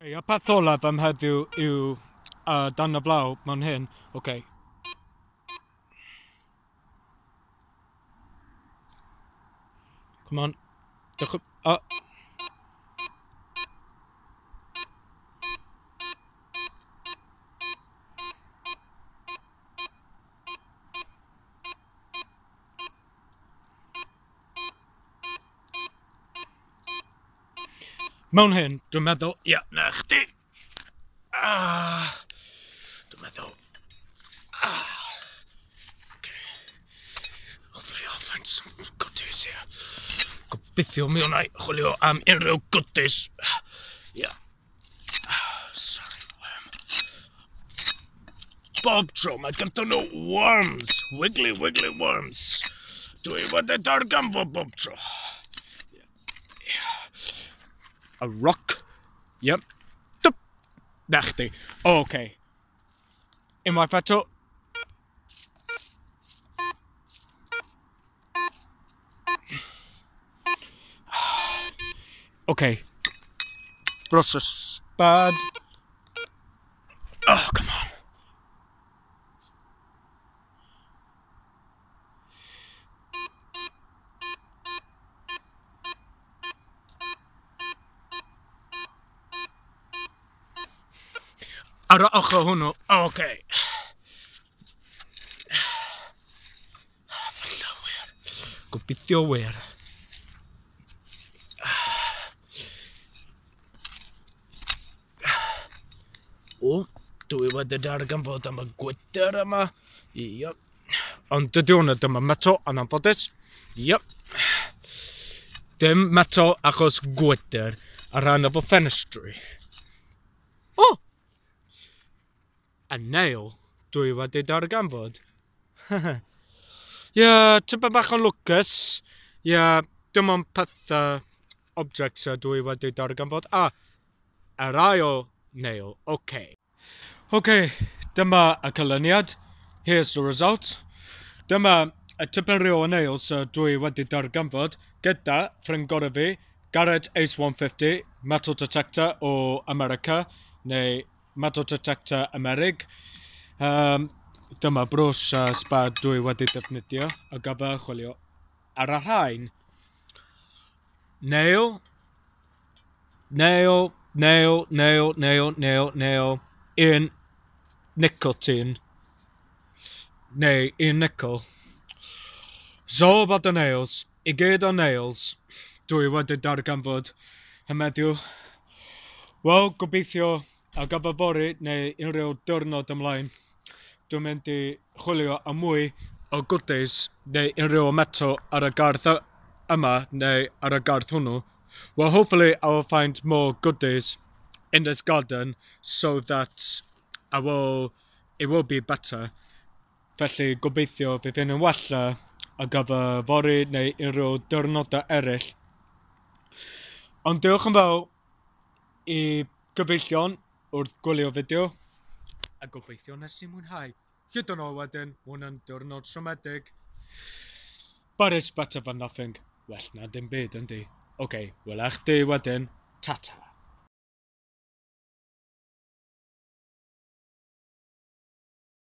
Y peth olaf am heddiw yw dan y blaw mewn hyn. Okay. Come on. Mewn hyn, dwi'n meddwl, ia, na chdi. Dwi'n meddwl. Okay. Hopefully I'll find some goodies here. Gobeithio mi hwnna i chwilio am unrhyw goodies. Yeah. Sorry. Bob tro, mae gyda nhw worms. Wiggly worms. Dwi wedi darganfo bob tro. A rock. Yep. Na chdi. Okay. Unwaith eto. Okay. Broses bad. Oh, come on. Ar y ochr hwnnw. Okay. Fylla wir. Gobeithio wir. O, dwi wedi darganfod am y gwydr yma. Iop. Ond dydy hwnna dyma meto yn anffodus. Iop. Dim meto achos gwydr ar rhan efo ffenestri. O! A nail dwi wedi darganfod. Ie, tipyn bach o lwcus. Ie, dim ond pethau objects dwi wedi darganfod. Yr ail nail. Okay. Okay, dyma y canlyniad. Here's the result. Dyma y tipyn rhyw o nails dwi wedi darganfod gyda ffrind gorau fi, Garrett Ace 150, metal detector o America, neu metal detector Amerig. Dyma brws spad dwi wedi defnyddio ar gyfer chwilio ar y rhain. Nail. Un nicotine. Neu un nickel. So about the nails. I gyd o nails dwi wedi darganfod heddiw. Wel, gobeithio ar gyfer fory neu unrhyw diwrnod ymlaen. Dwi'n mynd i chwilio am mwy o goodies neu unrhyw meto ar y gardd yma neu ar y gardd hwnnw. Well, hopefully I will find more goodies in this garden so that it will be better. Felly gobeithio bydd hyn yn wella ar gyfer fory neu unrhyw diwrnodau eraill. Ond diolch yn fawr i gyfeillion wrth gwylio fideo. A gobeithio nes i mwynhau. Hyd yn oed wedyn, hwnna'n diwrnod siomedig. But it's better than nothing. Well, na dim byd yndi. Okay, wel eich di wedyn. Ta-ta.